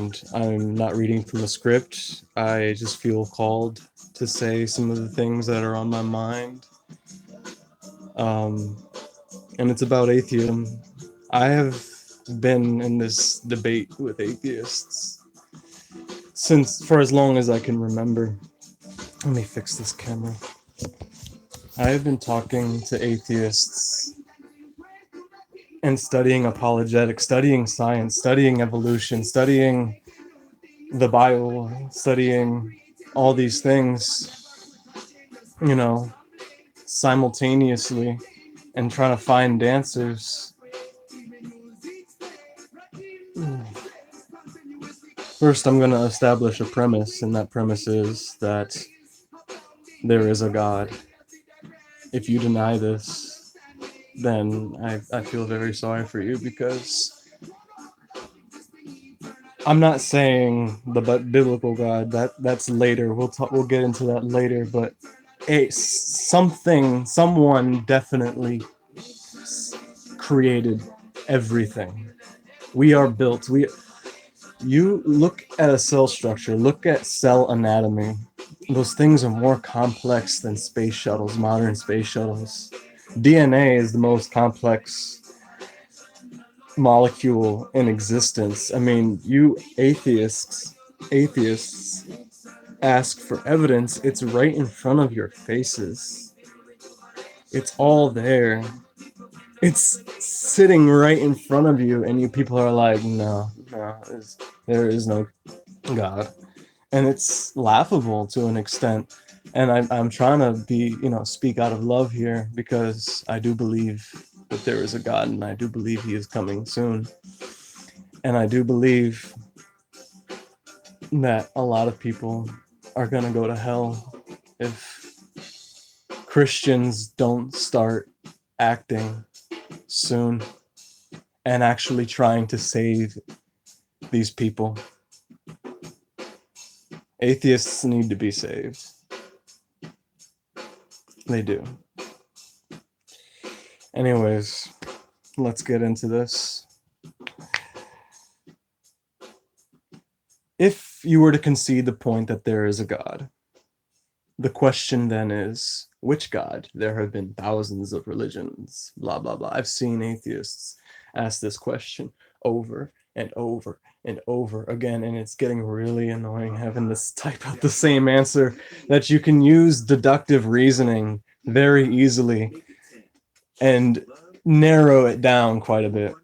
and I'm not reading from a script. I just feel called to say some of the things that are on my mind. Um, and it's about atheism. I have been in this debate with atheists since for as long as I can remember. Let me fix this camera. I have been talking to atheists and studying apologetics, studying science, studying evolution, studying the Bible, studying all these things, you know, simultaneously and trying to find answers. First, I'm going to establish a premise, and that premise is that there is a God. If you deny this, then I feel very sorry for you, because I'm not saying the biblical God. That's later. We'll get into that later. But someone definitely created everything. We are built. You look at a cell structure. Look at cell anatomy. Those things are more complex than space shuttles, modern space shuttles. DNA is the most complex molecule in existence. I mean, you atheists ask for evidence. It's right in front of your faces. It's all there. It's sitting right in front of you, and you people are like, no, there is no God. And it's laughable to an extent. And I'm trying to speak out of love here, because I do believe that there is a God, and I do believe he is coming soon. And I do believe that a lot of people are going to go to hell if Christians don't start acting soon and actually trying to save these people. Atheists need to be saved. They do. Anyways, let's get into this. If you were to concede the point that there is a God, the question then is, which God? There have been thousands of religions, blah, blah, blah. I've seen atheists ask this question over and over and over again, and it's getting really annoying having to type out the same answer that you can use deductive reasoning very easily and narrow it down quite a bit.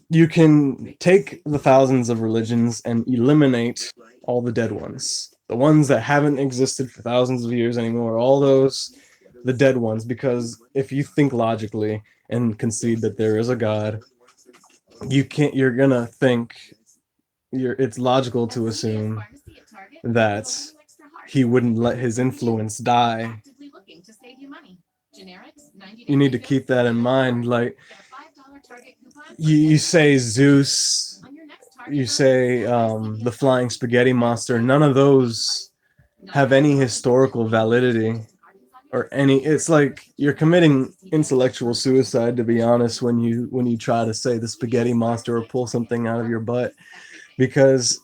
You can take the thousands of religions and eliminate all the dead ones. The ones that haven't existed for thousands of years anymore, all those, the dead ones, because if you think logically and concede that there is a God, you're gonna think, it's logical to assume that he wouldn't let his influence die. You need to keep that in mind. Like, you say Zeus, you say the flying spaghetti monster, none of those have any historical validity or any. It's like you're committing intellectual suicide, to be honest, when you try to say the spaghetti monster or pull something out of your butt, because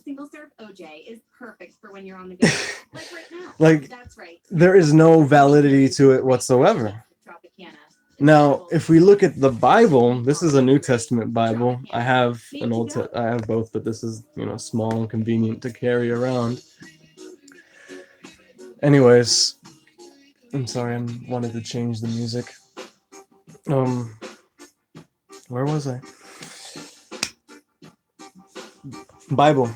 single serve OJ is perfect for when you're on the go. Like right now. Like, that's right. There is no validity to it whatsoever. Now, if we look at the Bible, this is a New Testament Bible. I have I have both, but this is, small and convenient to carry around. Anyways, I'm sorry, I wanted to change the music. Where was I? Bible.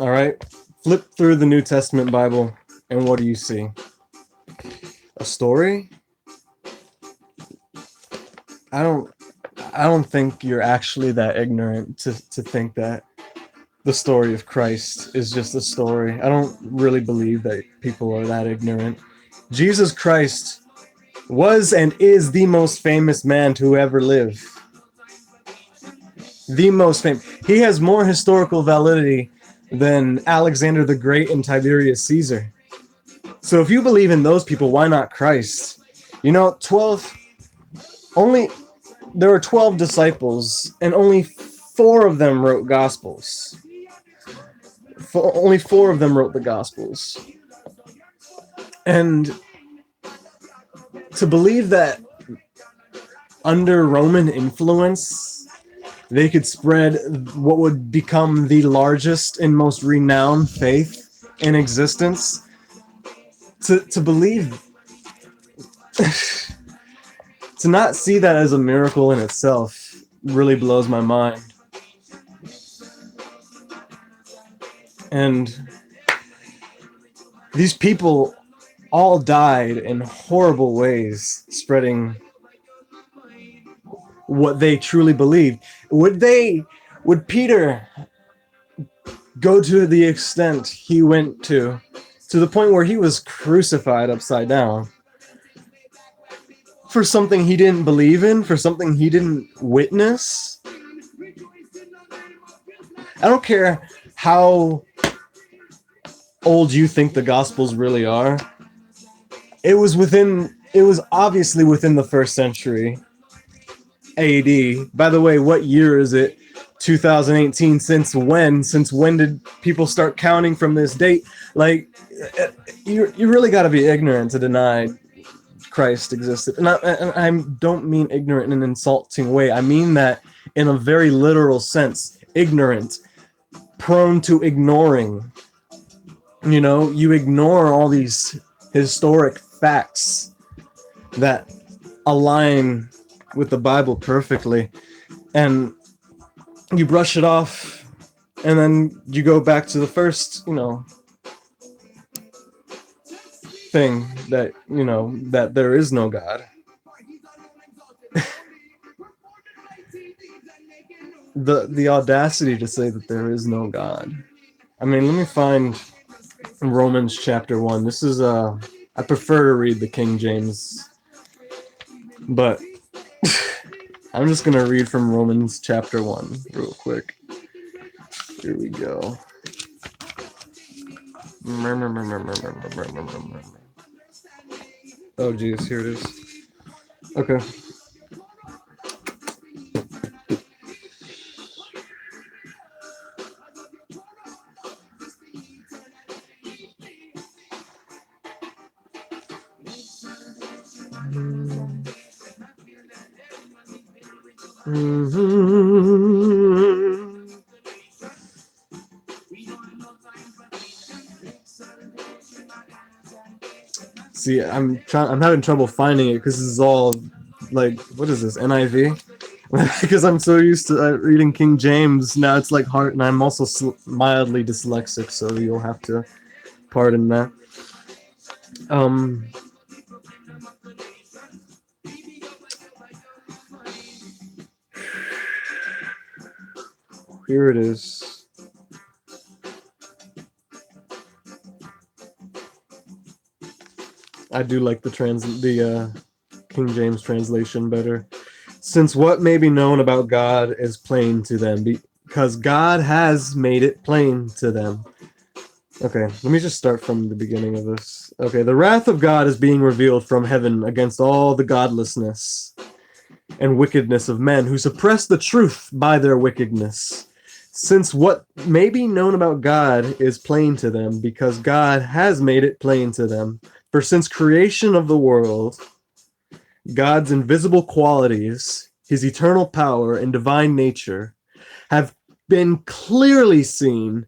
All right. Flip through the New Testament Bible, and what do you see? A story? I don't think you're actually that ignorant to think that the story of Christ is just a story. I don't really believe that people are that ignorant. Jesus Christ was and is the most famous man to ever live. The most famous. He has more historical validity than Alexander the Great and Tiberius Caesar. So if you believe in those people, why not Christ? There were 12 disciples, and only 4 of them wrote Gospels. Only 4 of them wrote the Gospels. And to believe that under Roman influence, they could spread what would become the largest and most renowned faith in existence, to believe, to not see that as a miracle in itself really blows my mind. And these people all died in horrible ways, spreading what they truly believed. Would Peter go to the extent he went to the point where he was crucified upside down for something he didn't believe in, for something he didn't witness? I don't care how old you think the Gospels really are. It was obviously within the 1st century AD. By the way, what year is it? 2018. Since when did people start counting from this date? Like, you really got to be ignorant to deny Christ existed. And I don't mean ignorant in an insulting way. I mean that in a very literal sense. Ignorant, prone to ignoring. You know, you ignore all these historic facts that align with the Bible perfectly, and you brush it off, and then you go back to the first, thing that, that there is no God. The audacity to say that there is no God. I mean, let me find Romans chapter 1. This is I prefer to read the King James, but I'm just gonna read from Romans chapter 1 real quick. Here we go. Oh geez, here it is. Okay. See, I'm having trouble finding it because this is all like, what is this, NIV? Because I'm so used to reading King James, now it's like hard, and I'm also mildly dyslexic, so you'll have to pardon that. Here it is. I do like the King James translation better. Since what may be known about God is plain to them, because God has made it plain to them. Okay, let me just start from the beginning of this. Okay, the wrath of God is being revealed from heaven against all the godlessness and wickedness of men who suppress the truth by their wickedness. Since what may be known about God is plain to them, because God has made it plain to them. For since creation of the world, God's invisible qualities, his eternal power and divine nature, have been clearly seen,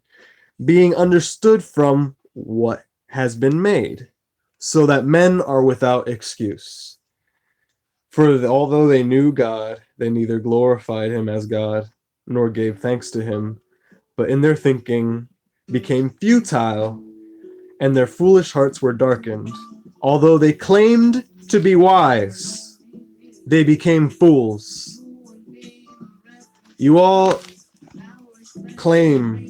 being understood from what has been made, so that men are without excuse. For although they knew God, they neither glorified him as God, nor gave thanks to him, but in their thinking became futile, and their foolish hearts were darkened. Although they claimed to be wise, they became fools. You all claim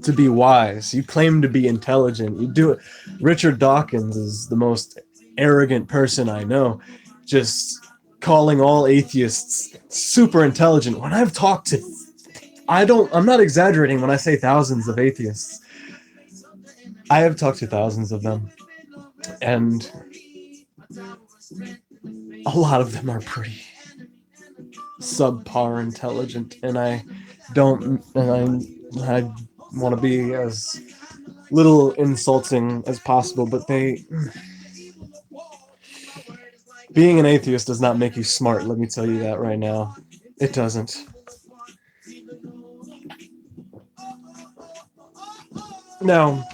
to be wise. You claim to be intelligent. You do it. Richard Dawkins is the most arrogant person I know, just calling all atheists super intelligent. When I've talked to, I'm not exaggerating when I say thousands of atheists. I have talked to thousands of them, and a lot of them are pretty subpar intelligent, and I don't, and I want to be as little insulting as possible, but being an atheist does not make you smart, let me tell you that right now. It doesn't. Now,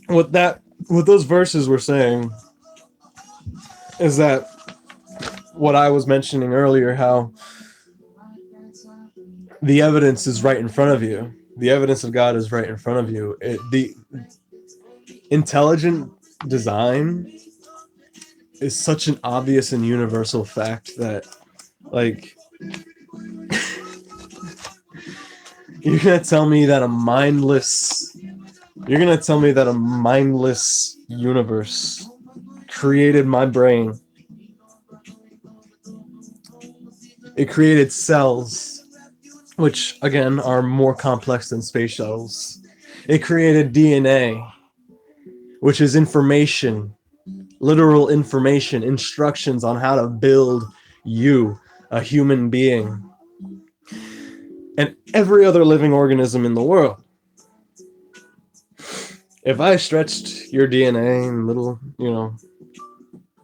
what those verses were saying is that what I was mentioning earlier, how the evidence is right in front of you. The evidence of God is right in front of you. The intelligent design is such an obvious and universal fact that, like, you're gonna tell me that a mindless universe created my brain. It created cells, which again are more complex than space shuttles. It created DNA, which is information, literal information, instructions on how to build you, a human being, and every other living organism in the world. If I stretched your DNA in little,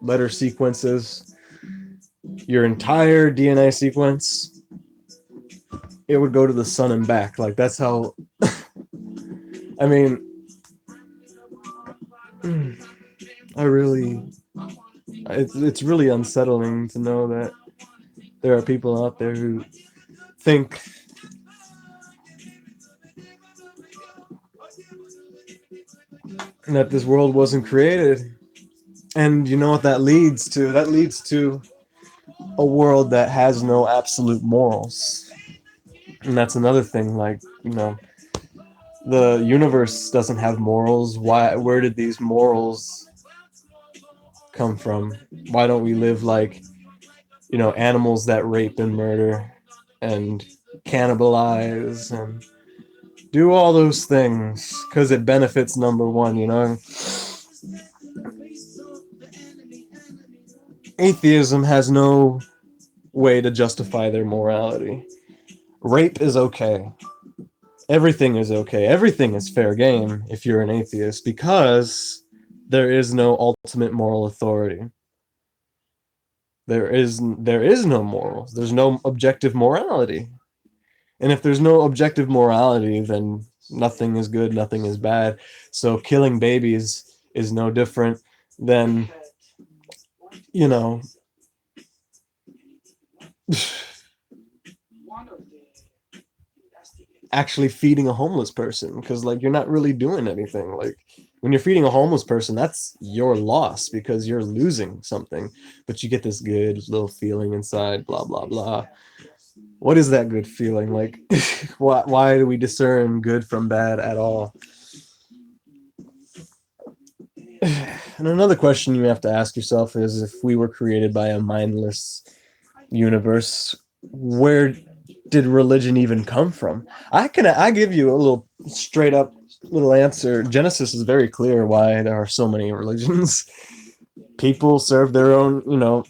letter sequences, your entire DNA sequence, it would go to the sun and back. Like, that's how, I mean, it's really unsettling to know that there are people out there who think that this world wasn't created. And you know what that leads to? That leads to a world that has no absolute morals. And that's another thing, like, the universe doesn't have morals. Where did these morals come from? Why don't we live like, animals that rape and murder and cannibalize and do all those things because it benefits number one. Atheism has no way to justify their morality. Rape is okay. Everything is okay. Everything is fair game if you're an atheist, because there is no ultimate moral authority. There is no morals. There's no objective morality. And if there's no objective morality, then nothing is good, nothing is bad. So killing babies is no different than, you know, actually feeding a homeless person, because, like, you're not really doing anything. Like, when you're feeding a homeless person, that's your loss because you're losing something, but you get this good little feeling inside, blah blah blah. What is that good feeling? Like, why do we discern good from bad at all? And another question you have to ask yourself is, if we were created by a mindless universe, where did religion even come from? I give you a little straight up little answer. Genesis is very clear why there are so many religions. People serve their own, a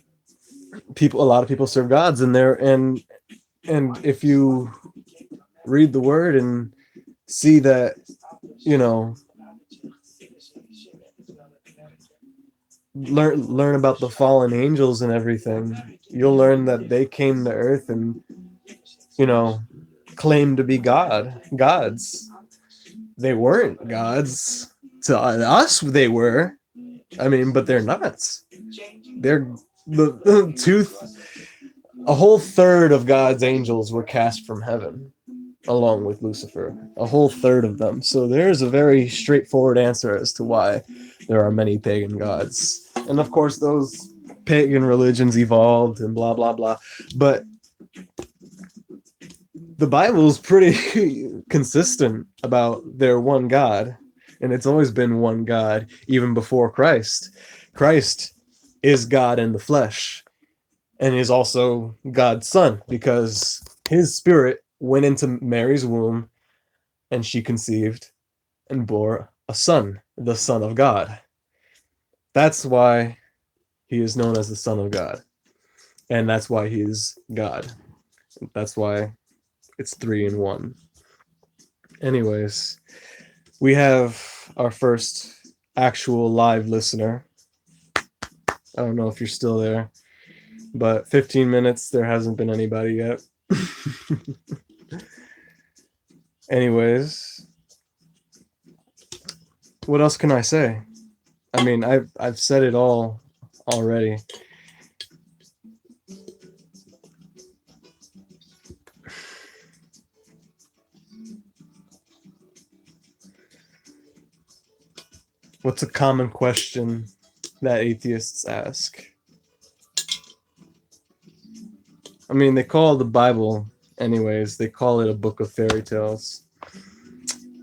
lot of people serve gods, and if you read the word and see that, you know, learn about the fallen angels and everything, you'll learn that they came to earth and, you know, claimed to be gods. They weren't gods. To us, they were. I mean, but they're not. They're the tooth. A whole third of God's angels were cast from heaven, along with Lucifer. A whole third of them. So there's a very straightforward answer as to why there are many pagan gods. And of course, those pagan religions evolved and blah blah blah. But the Bible is pretty consistent about their one God, and it's always been one God, even before Christ. Christ is God in the flesh, and is also God's son, because his spirit went into Mary's womb, and she conceived and bore a son, the Son of God. That's why he is known as the Son of God. And that's why he's God. That's why it's 3 in 1. Anyways, we have our first actual live listener. I don't know if you're still there, but 15 minutes, there hasn't been anybody yet. Anyways, what else can I say? I mean, I've said it all already. What's a common question that atheists ask? I mean, they call the Bible, anyways, they call it a book of fairy tales.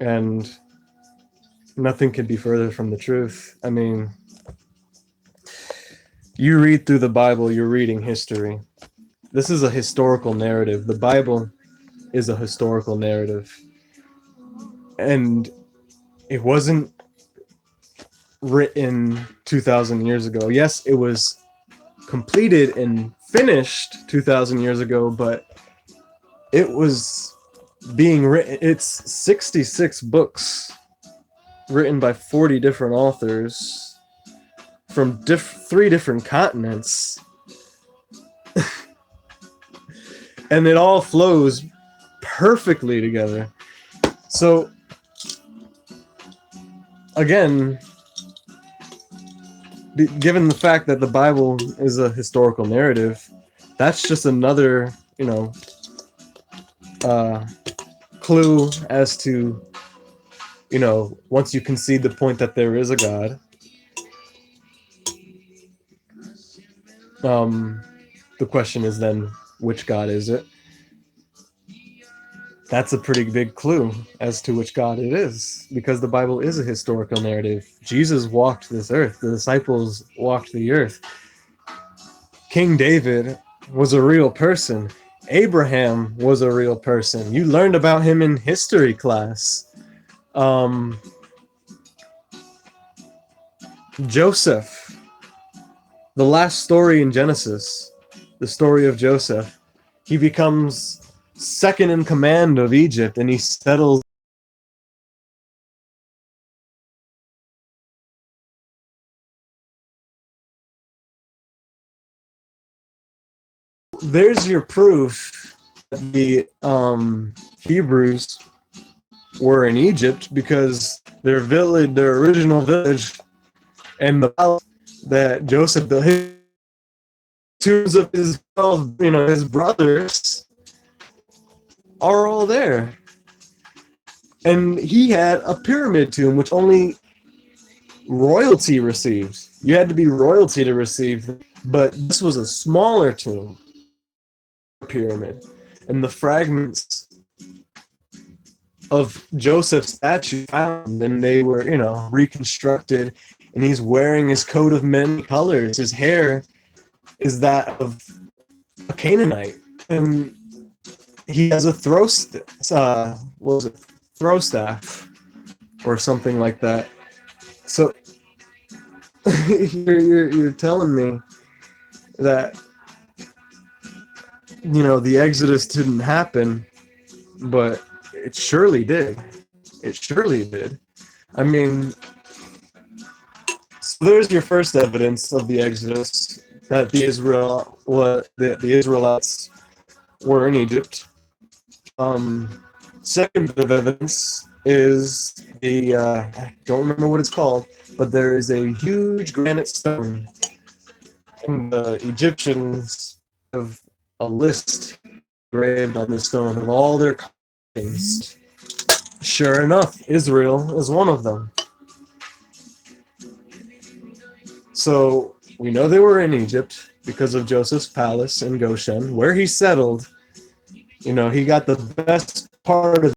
And nothing could be further from the truth. I mean, you read through the Bible, you're reading history. This is a historical narrative. The Bible is a historical narrative. And it wasn't written 2,000 years ago. Yes, it was completed and finished 2,000 years ago, but it was being written. It's 66 books written by 40 different authors from 3 different continents. And it all flows perfectly together. So, again, given the fact that the Bible is a historical narrative, that's just another, clue as to, once you concede the point that there is a God, the question is then, which God is it? That's a pretty big clue as to which God it is, because the Bible is a historical narrative. Jesus walked this earth. The disciples walked the earth. King David was a real person. Abraham was a real person. You learned about him in history class. Joseph, the last story in Genesis, the story of Joseph, he becomes second in command of Egypt, and he settles. There's your proof that the Hebrews were in Egypt, because their village, their original village, and the palace that Joseph built, his tombs of his, his brothers are all there. And he had a pyramid tomb, which only royalty received. You had to be royalty to receive, but this was a smaller tomb, pyramid, and the fragments of Joseph's statue found, and they were, reconstructed, and he's wearing his coat of many colors. His hair is that of a Canaanite, and he has a throw staff or something like that. So you're telling me that the Exodus didn't happen, but it surely did. It surely did. I mean, so there's your first evidence of the Exodus, that the Israelites were in Egypt. Second bit of evidence is I don't remember what it's called, but there is a huge granite stone, and the Egyptians have a list engraved on the stone of all their things. Sure enough, Israel is one of them. So we know they were in Egypt because of Joseph's palace in Goshen, where he settled. He got the best part of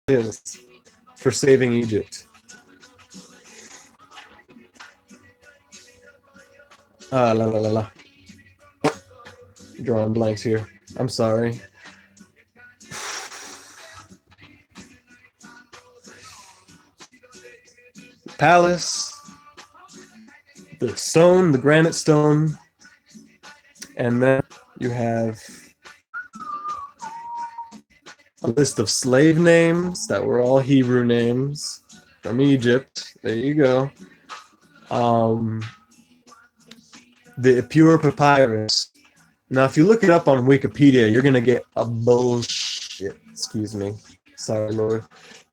his for saving Egypt. La la la la. Drawing blanks here. I'm sorry. palace, the stone, the granite stone, and then you have a list of slave names that were all Hebrew names from Egypt. There you go. The pure papyrus. Now, if you look it up on Wikipedia, you're gonna get a bullshit. Excuse me. Sorry, Lord.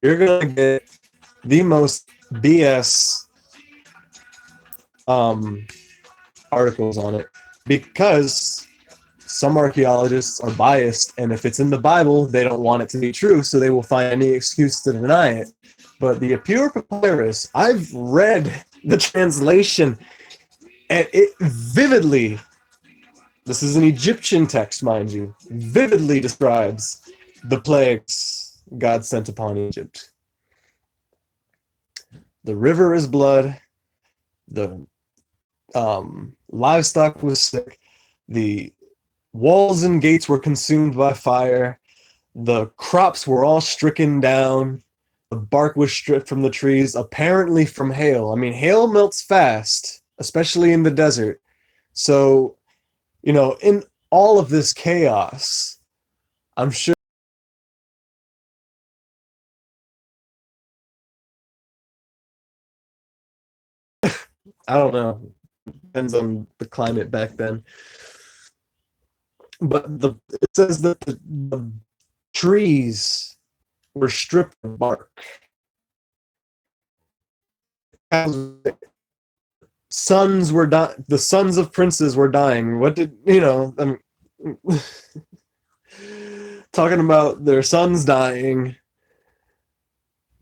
You're gonna get the most BS articles on it because some archaeologists are biased, and if it's in the Bible, they don't want it to be true, so they will find any excuse to deny it. But the Apura Papyrus, I've read the translation, and it vividly, this is an Egyptian text, mind you, vividly describes the plagues God sent upon Egypt. The river is blood, the livestock was sick, the walls and gates were consumed by fire, the crops were all stricken down, the bark was stripped from the trees, apparently from hail. I mean, hail melts fast, especially in the desert. So, in all of this chaos, I'm sure. I don't know. Depends on the climate back then. But it says that the trees were stripped of bark. Sons were the sons of princes were dying. What did I mean, talking about their sons dying,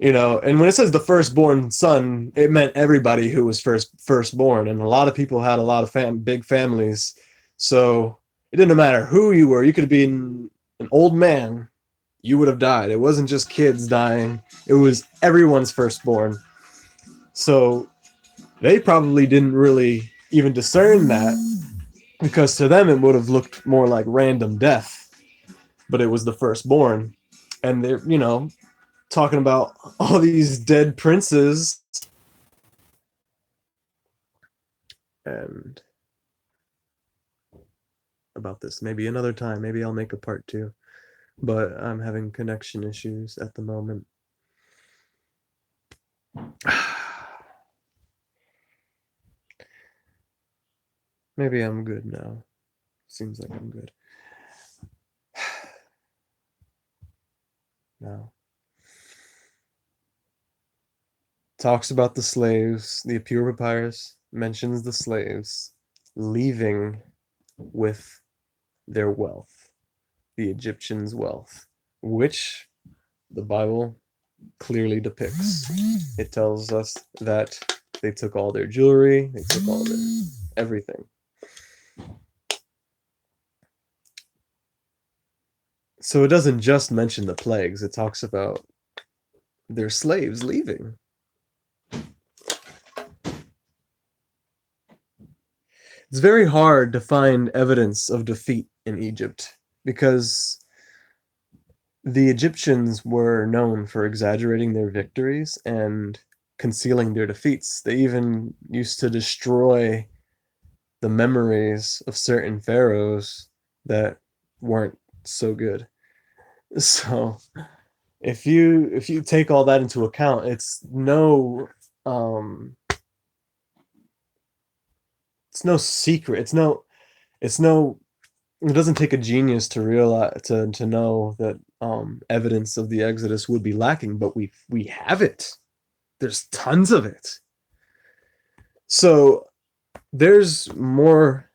and when it says the firstborn son, it meant everybody who was firstborn, and a lot of people had a lot of big families, so it didn't matter who you were. You could have been an old man, you would have died. It wasn't just kids dying, it was everyone's firstborn. So they probably didn't really even discern that, because to them it would have looked more like random death, but it was the firstborn. And they're talking about all these dead princes, and about this maybe another time. Maybe I'll make a part 2, but I'm having connection issues at the moment. Maybe I'm good now. Seems like I'm good now. Talks about the slaves. The Apura Papyrus mentions the slaves leaving with their wealth, the Egyptians' wealth, which the Bible clearly depicts. It tells us that they took all their jewelry, they took all their everything. So it doesn't just mention the plagues, it talks about their slaves leaving. It's very hard to find evidence of defeat in Egypt because the Egyptians were known for exaggerating their victories and concealing their defeats. They even used to destroy the memories of certain pharaohs that weren't so good. So if you take all that into account, it's no secret. It doesn't take a genius to realize to know that evidence of the Exodus would be lacking, but we have it. There's tons of it. So there's more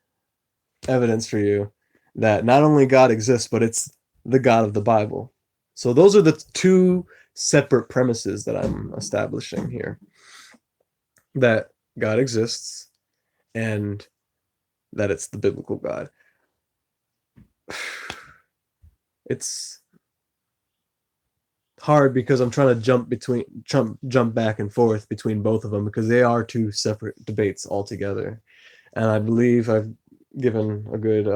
evidence for you that not only God exists, but it's the God of the Bible. So those are the two separate premises that I'm establishing here. That God exists and that it's the biblical God. It's hard because I'm trying to jump back and forth between both of them because they are two separate debates altogether. And I believe I've given a good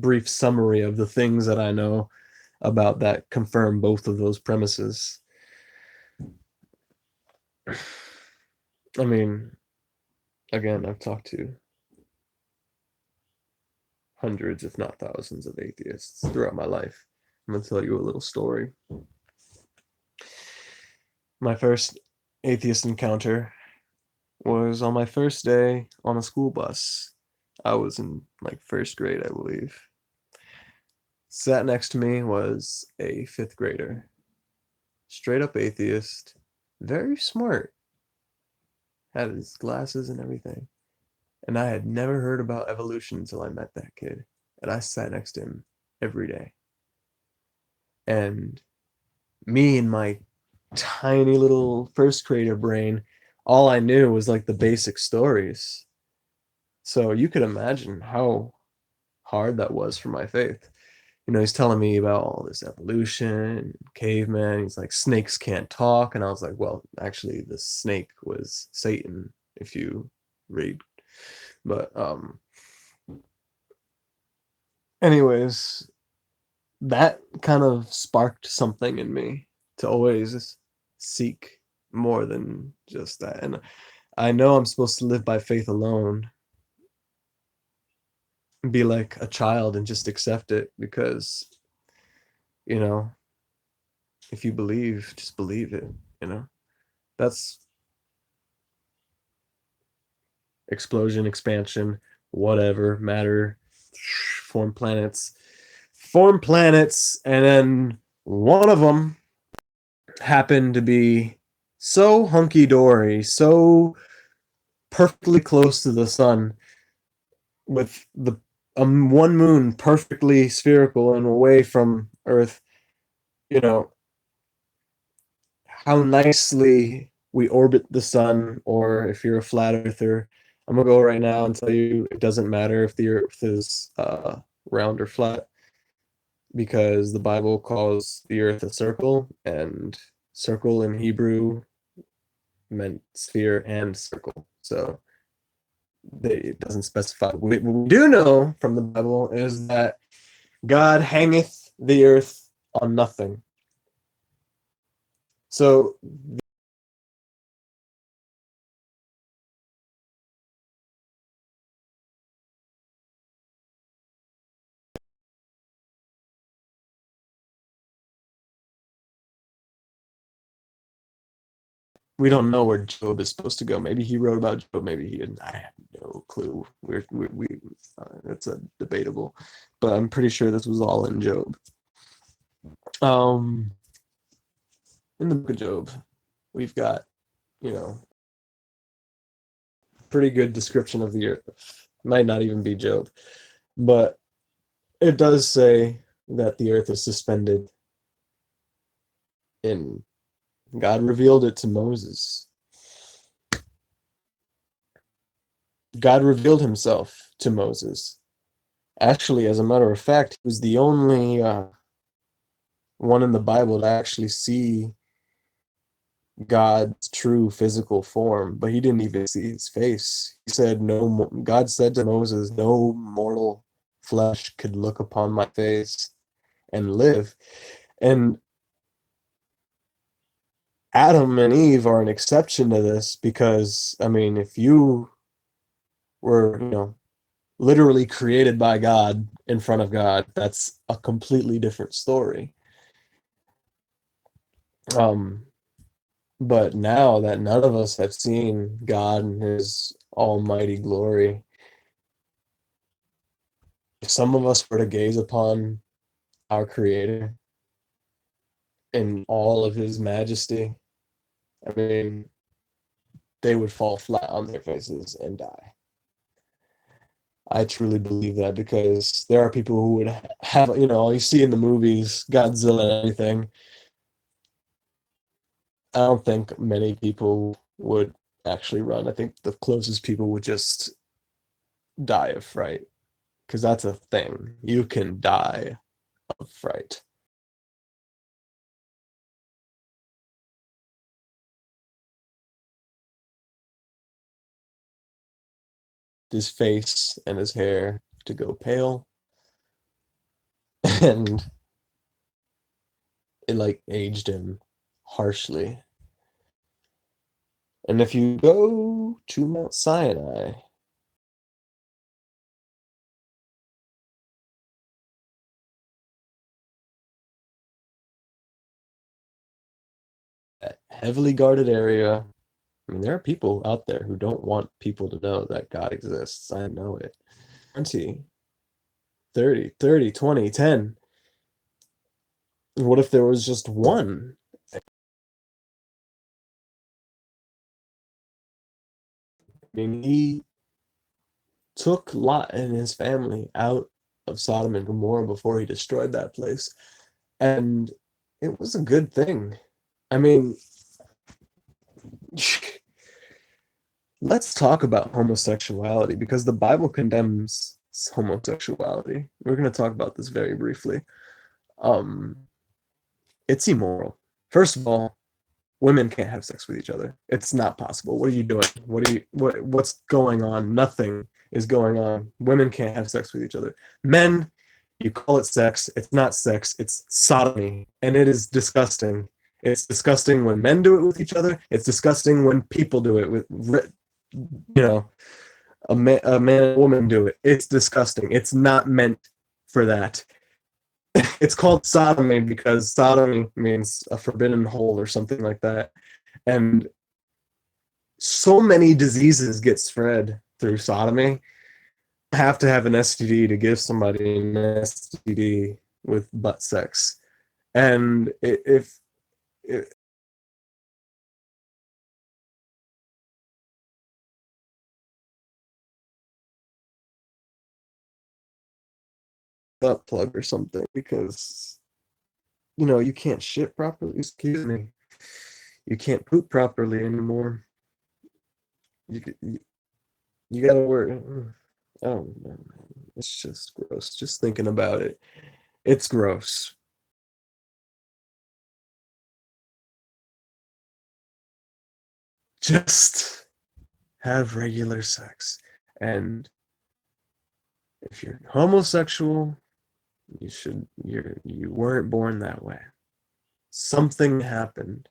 brief summary of the things that I know about that confirm both of those premises. I mean, again, I've talked to hundreds, if not thousands, of atheists throughout my life. I'm going to tell you a little story. My first atheist encounter was on my first day on a school bus. I was in like first grade, I believe. Sat next to me was a fifth grader, straight up atheist, very smart, had his glasses and everything. And I had never heard about evolution until I met that kid. And I sat next to him every day. And me and my tiny little first grader brain, all I knew was like the basic stories. So you could imagine how hard that was for my faith. He's telling me about all this evolution, caveman. He's like, snakes can't talk. And I was like, well, actually, the snake was Satan, if you read. But, anyways, that kind of sparked something in me to always seek more than just that. And I know I'm supposed to live by faith alone, be like a child and just accept it because, you know, if you believe, just believe it, you know? That's explosion, expansion, whatever, matter, form planets, and then one of them happened to be so hunky dory, so perfectly close to the sun, with the one moon perfectly spherical and away from Earth. You know how nicely we orbit the sun, or if you're a flat earther, I'm gonna go right now and tell you it doesn't matter if the Earth is round or flat, because the Bible calls the Earth a circle, and circle in Hebrew meant sphere and circle. So it doesn't specify. What we do know from the Bible is that God hangeth the earth on nothing. So we don't know where Job is supposed to go. Maybe he wrote about Job. Maybe he didn't. I have no clue. It's a debatable, but I'm pretty sure this was all in Job. Um, in the book of Job, we've got, you know pretty good description of the earth. Might not even be Job, but it does say that the earth is suspended in. God revealed it to Moses. God revealed himself to Moses. Actually, as a matter of fact, he was the only one in the Bible to actually see God's true physical form, but he didn't even see his face. He said, "No." God said to Moses, "No mortal flesh could look upon my face and live." And Adam and Eve are an exception to this because, I mean, if you were, literally created by God in front of God, that's a completely different story. Um, but now that none of us have seen God in his almighty glory, if some of us were to gaze upon our Creator in all of his majesty, I mean, they would fall flat on their faces and die. I truly believe that because there are people who would have, you see in the movies, Godzilla and everything. I don't think many people would actually run. I think the closest people would just die of fright, because that's a thing. You can die of fright. His face and his hair to go pale, and it like aged him harshly. And if you go to Mount Sinai, that heavily guarded area, I mean, there are people out there who don't want people to know that God exists. I know it. 20, 30, 30, 20, 10. What if there was just one? I mean, he took Lot and his family out of Sodom and Gomorrah before he destroyed that place. And it was a good thing. I mean, let's talk about homosexuality because the Bible condemns homosexuality. We're going to talk about this very briefly. Um, it's immoral. First of all, women can't have sex with each other. It's not possible. What are you doing? What's going on? Nothing is going on. Women can't have sex with each other. Men, you call it sex. It's not sex. It's sodomy, and it is disgusting. It's disgusting when men do it with each other. It's disgusting when people do it with, you know, a man and a woman do it. It's disgusting. It's not meant for that. It's called sodomy because sodomy means a forbidden hole or something like that. And so many diseases get spread through sodomy. Have to have an STD to give somebody an STD with butt sex. And if butt plug or something because you can't shit properly. Excuse me. You can't poop properly anymore. You you gotta work. I don't know. It's just gross. Just thinking about it, it's gross. Just have regular sex. And if you're homosexual, you weren't born that way. Something happened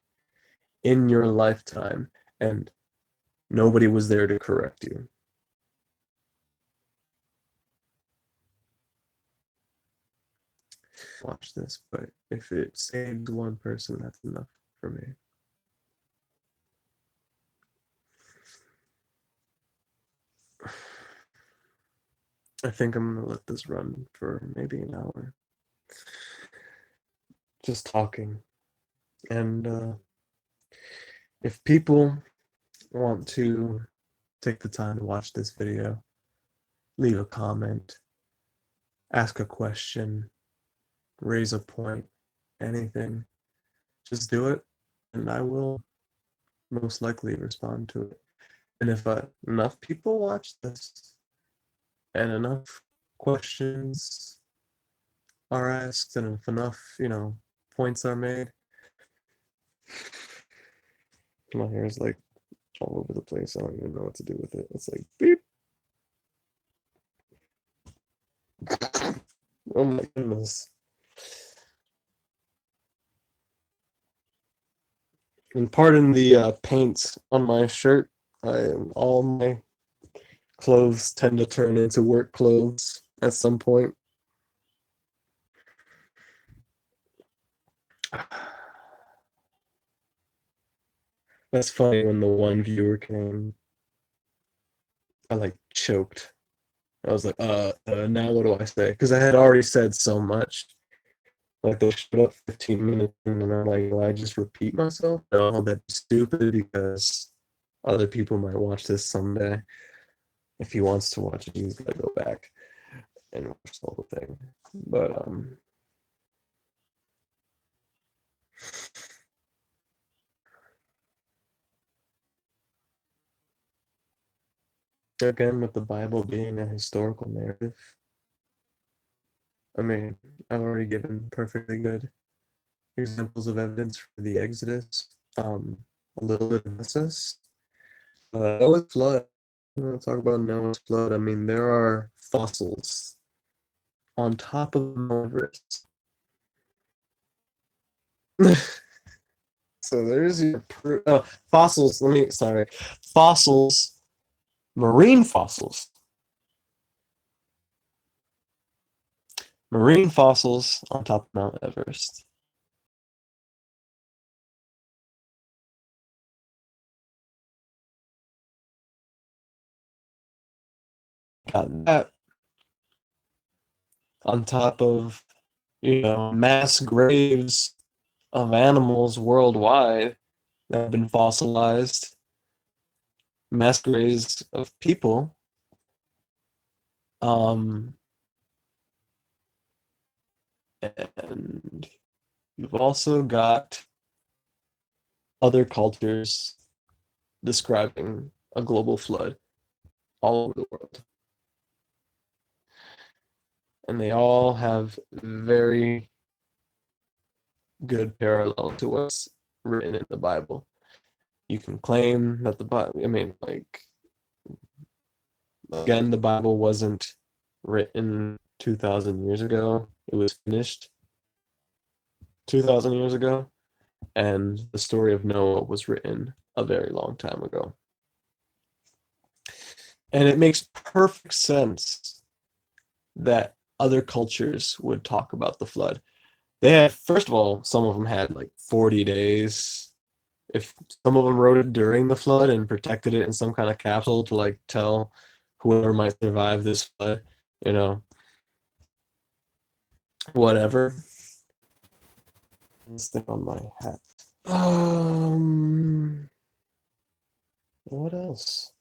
in your lifetime and nobody was there to correct you. Watch this, but if it saves one person, that's enough for me. I think I'm gonna let this run for maybe an hour. Just talking. And if people want to take the time to watch this video, leave a comment, ask a question, raise a point, anything, just do it, and I will most likely respond to it. And if enough people watch this and enough questions are asked and if enough, points are made, my hair is like all over the place. I don't even know what to do with it. It's like beep. Oh my goodness. And pardon the paint on my shirt. All my clothes tend to turn into work clothes at some point. That's funny when the one viewer came. I like choked. I was like, now what do I say? Because I had already said so much. Like they showed up 15 minutes and I'm like, will I just repeat myself? No, that'd be stupid because other people might watch this someday. If he wants to watch it, he's gotta go back and watch the whole thing. But again, with the Bible being a historical narrative, I mean, I've already given perfectly good examples of evidence for the Exodus. A little bit of Genesis. Noah's flood. I'm gonna talk about Noah's flood. I mean, there are fossils on top of Mount Everest. So there's your fossils. Sorry, fossils, marine fossils, marine fossils on top of Mount Everest. Got that on top of, mass graves of animals worldwide that have been fossilized, mass graves of people. Um, and you've also got other cultures describing a global flood all over the world. And they all have very good parallel to what's written in the Bible. You can claim that the Bible, I mean, like, again, the Bible wasn't written 2,000 years ago. It was finished 2,000 years ago. And the story of Noah was written a very long time ago. And it makes perfect sense that other cultures would talk about the flood. They had, first of all, some of them had like 40 days. If some of them wrote it during the flood and protected it in some kind of capsule to like tell whoever might survive this flood, you know, whatever. This thing on my hat. What else?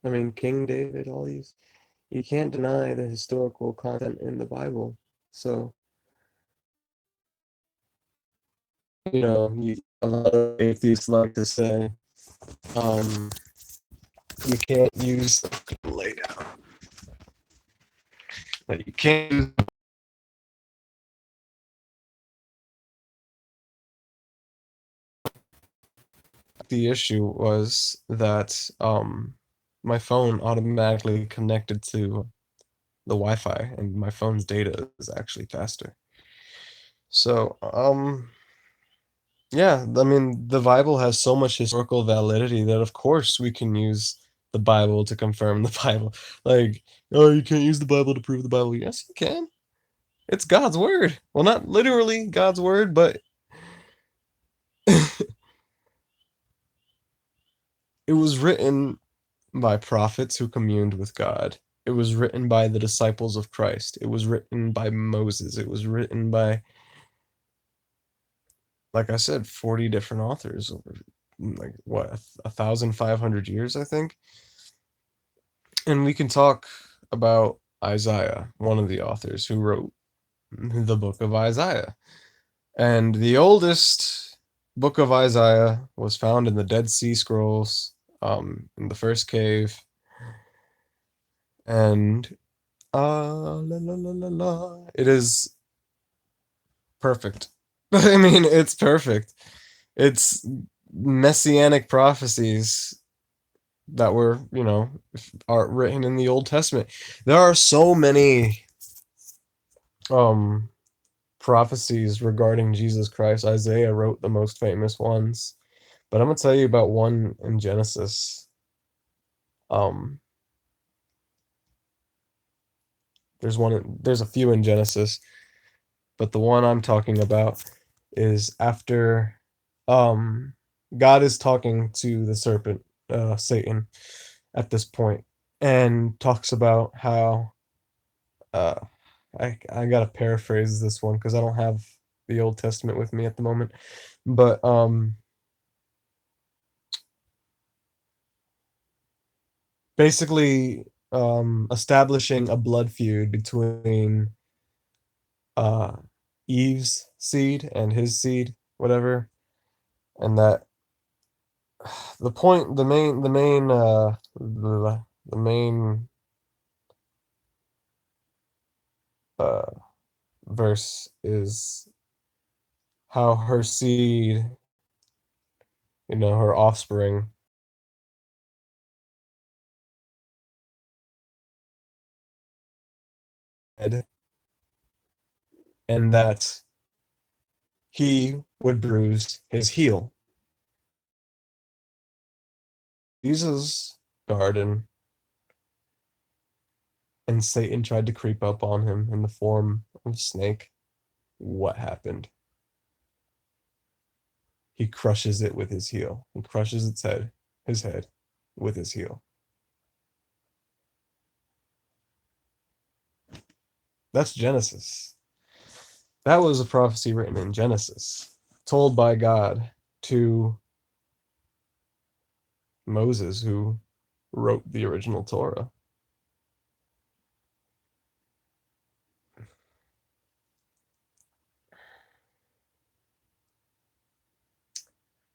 I mean, King David, all these. You can't deny the historical content in the Bible. So, a lot of atheists like to say, um, you can't use lay down. Like you can't use the issue was that my phone automatically connected to the Wi-Fi and my phone's data is actually faster. So, yeah, I mean, the Bible has so much historical validity that of course we can use the Bible to confirm the Bible. Like, oh, you can't use the Bible to prove the Bible. Yes, you can. It's God's word. Well, not literally God's word, but it was written by prophets who communed with God. It was written by the disciples of Christ. It was written by Moses. It was written by, like I said, 40 different authors over like what, 1,500 years, I think. And we can talk about Isaiah, one of the authors who wrote the book of Isaiah. And the oldest book of Isaiah was found in the Dead Sea Scrolls, in the first cave. And la la la la la. It is perfect. I mean, it's perfect. It's messianic prophecies that were, are written in the Old Testament. There are so many um prophecies regarding Jesus Christ. Isaiah wrote the most famous ones, but I'm gonna tell you about one in Genesis. Um, there's a few in Genesis, but the one I'm talking about is after um God is talking to the serpent, Satan, at this point, and talks about how uh I gotta paraphrase this one because I don't have the Old Testament with me at the moment, but basically establishing a blood feud between uh Eve's seed and his seed, whatever, and that the point the main uh verse is how her seed, her offspring, and that he would bruise his heel. Jesus' garden, and Satan tried to creep up on him in the form of a snake. What happened? He crushes it with his heel. He crushes his head, with his heel. That's Genesis. That was a prophecy written in Genesis, told by God to Moses, who wrote the original Torah.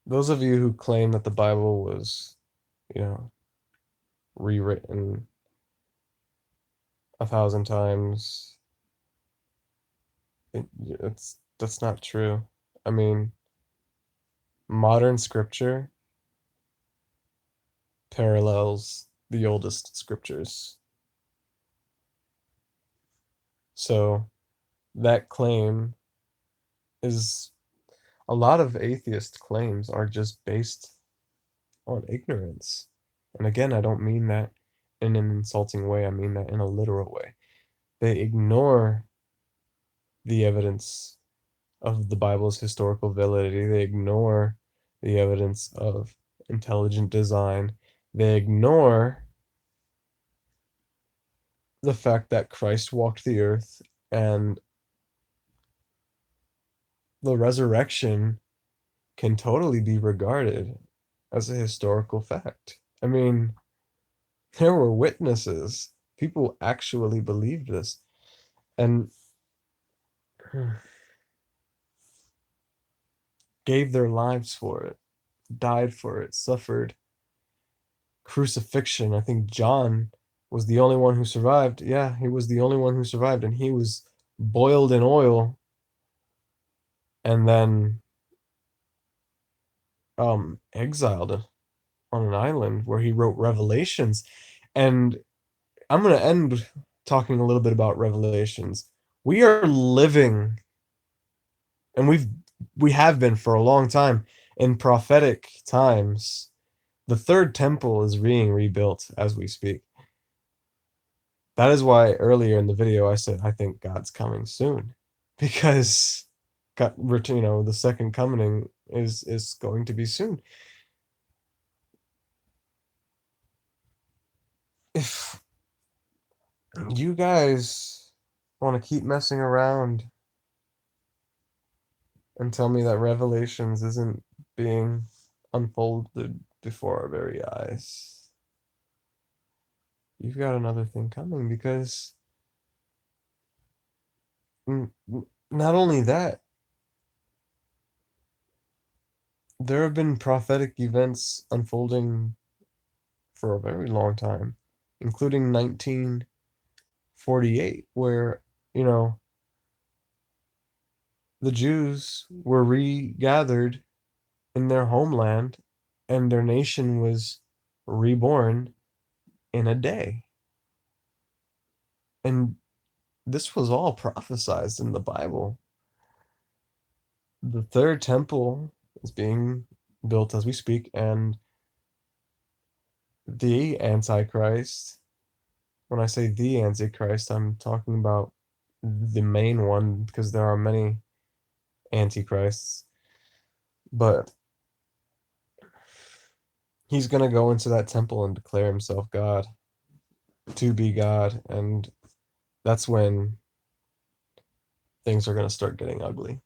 Those of you who claim that the Bible was, you know, rewritten 1,000 times, that's not true. I mean, modern scripture parallels the oldest scriptures. So that claim is a lot of atheist claims are just based on ignorance. And again, I don't mean that in an insulting way, I mean that in a literal way. They ignore the evidence of the Bible's historical validity, they ignore the evidence of intelligent design, they ignore the fact that Christ walked the earth and the resurrection can totally be regarded as a historical fact. I mean, there were witnesses. People actually believed this and gave their lives for it, died for it, suffered crucifixion. I think John was the only one who survived. Yeah, he was the only one who survived, and he was boiled in oil and then exiled on an island where he wrote Revelations. And I'm going to end talking a little bit about Revelations. We are living, and we have been for a long time, in prophetic times. The third temple is being rebuilt as we speak. That is why earlier in the video I said I think God's coming soon, because God, the second coming is going to be soon. If you guys want to keep messing around and tell me that Revelations isn't being unfolded before our very eyes, you've got another thing coming, because not only that, there have been prophetic events unfolding for a very long time, including 1948, where, you know, the Jews were regathered in their homeland and their nation was reborn in a day. And this was all prophesized in the Bible. The third temple is being built as we speak, and the Antichrist, when I say the Antichrist, I'm talking about the main one, because there are many Antichrists, but he's going to go into that temple and declare himself God, to be God, and that's when things are going to start getting ugly.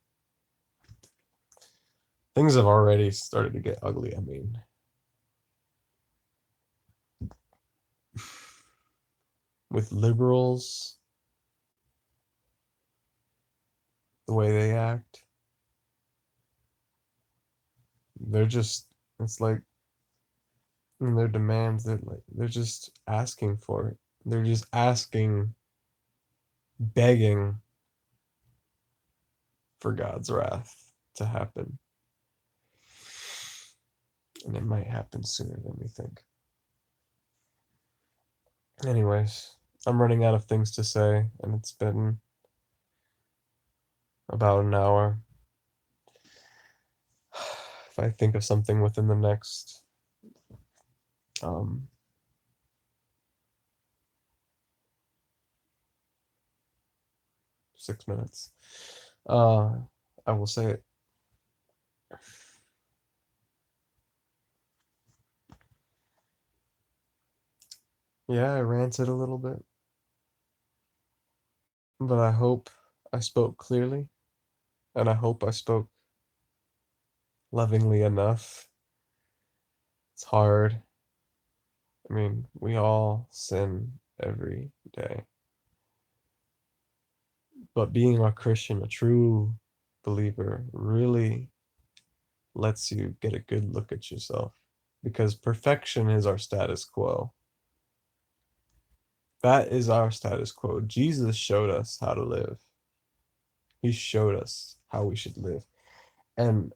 Things have already started to get ugly, I mean. With liberals, the way they act, they're just, it's like, in their demands, they're just asking for it. They're just asking, begging for God's wrath to happen. And it might happen sooner than we think. Anyways, I'm running out of things to say, and it's been about an hour. if I think of something within the next um 6 minutes. Uh, I will say it. Yeah, I ranted a little bit, but I hope I spoke clearly, and I hope I spoke lovingly enough. It's hard. I mean, we all sin every day. But being a Christian, a true believer, really lets you get a good look at yourself because perfection is our status quo. That is our status quo. Jesus showed us how to live. He showed us how we should live. And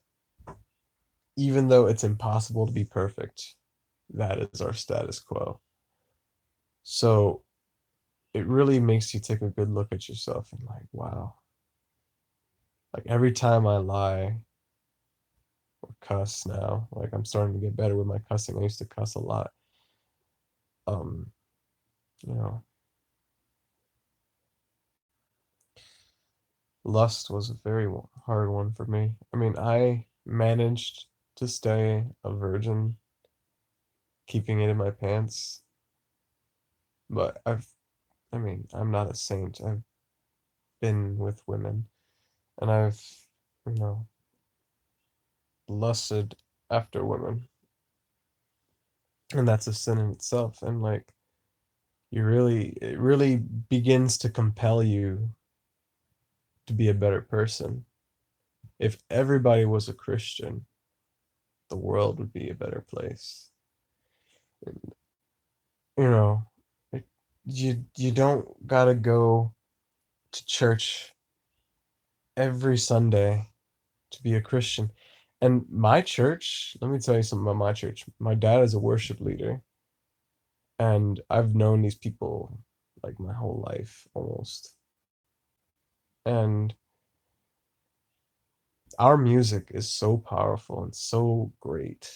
even though it's impossible to be perfect, that is our status quo. So it really makes you take a good look at yourself and like, wow. Like every time I lie or cuss now, like I'm starting to get better with my cussing. I used to cuss a lot. Um, you know, lust was a very hard one for me. I mean, I managed to stay a virgin, keeping it in my pants, but I mean, I'm not a saint. I've been with women and I've, you know, lusted after women, and that's a sin in itself. And like, it really begins to compel you to be a better person. If everybody was a Christian, the world would be a better place. You know, it, you don't gotta go to church every Sunday to be a Christian. And my church, let me tell you something about my church. My dad is a worship leader, and I've known these people like my whole life almost. And our music is so powerful and so great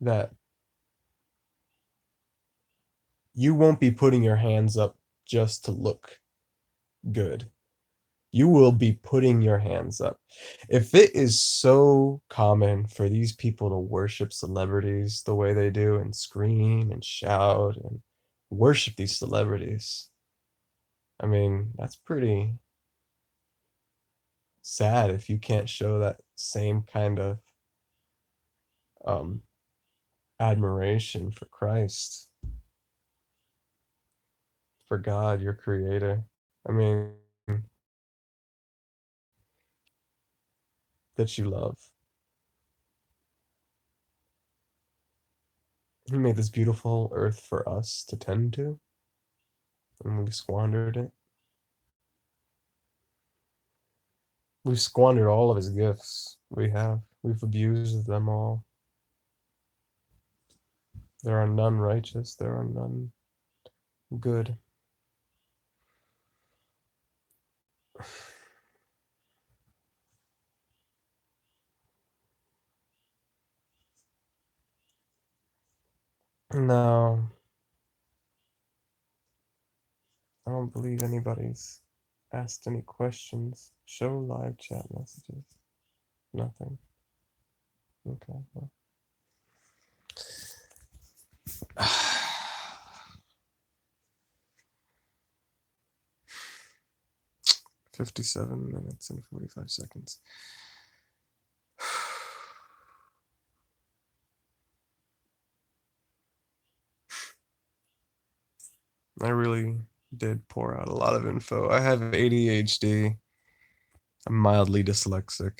that you won't be putting your hands up just to look good. You will be putting your hands up. If it is so common for these people to worship celebrities the way they do and scream and shout and worship these celebrities, I mean, that's pretty sad if you can't show that same kind of um, admiration for Christ, for God, your creator. I mean, that you love. He made this beautiful earth for us to tend to, and we've squandered it. We've squandered all of his gifts. We have. We've abused them all. There are none righteous. There are none good. No, I don't believe anybody's asked any questions. Show live chat messages. Nothing. Okay. Well. 57 minutes and 45 seconds. I really did pour out a lot of info. I have ADHD. I'm mildly dyslexic.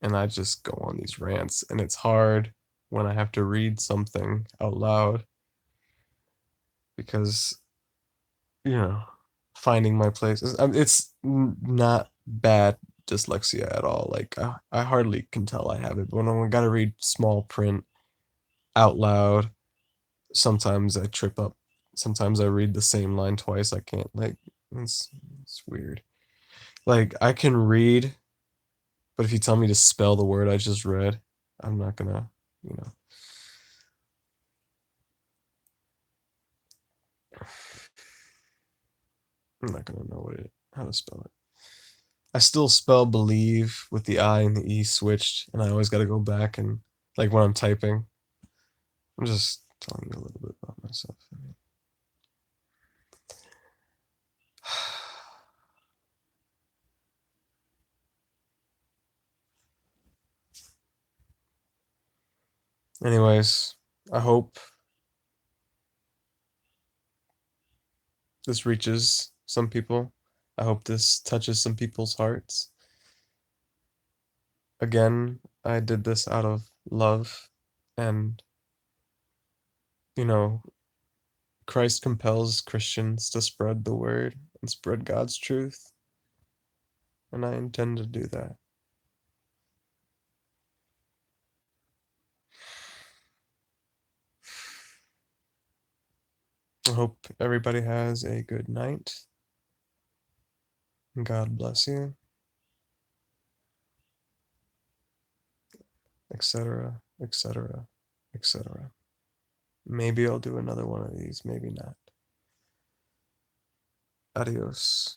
And I just go on these rants. And it's hard when I have to read something out loud because, you know, finding my place. It's not bad dyslexia at all. Like, I hardly can tell I have it. But when I got to read small print out loud, sometimes I trip up. Sometimes I read the same line twice. I can't, like, it's weird. Like, I can read But if you tell me to spell the word I just read, I'm not gonna, you know. I'm not gonna know how to spell it. I still spell believe with the I and the E switched, and I always gotta go back and like when I'm typing. I'm just telling you a little bit about myself. Anyways, I hope this reaches some people. I hope this touches some people's hearts. Again, I did this out of love, and you know, Christ compels Christians to spread the word and spread God's truth, and I intend to do that. I hope everybody has a good night. God bless you, etc., etc., etc. Maybe I'll do another one of these, maybe not. Adios.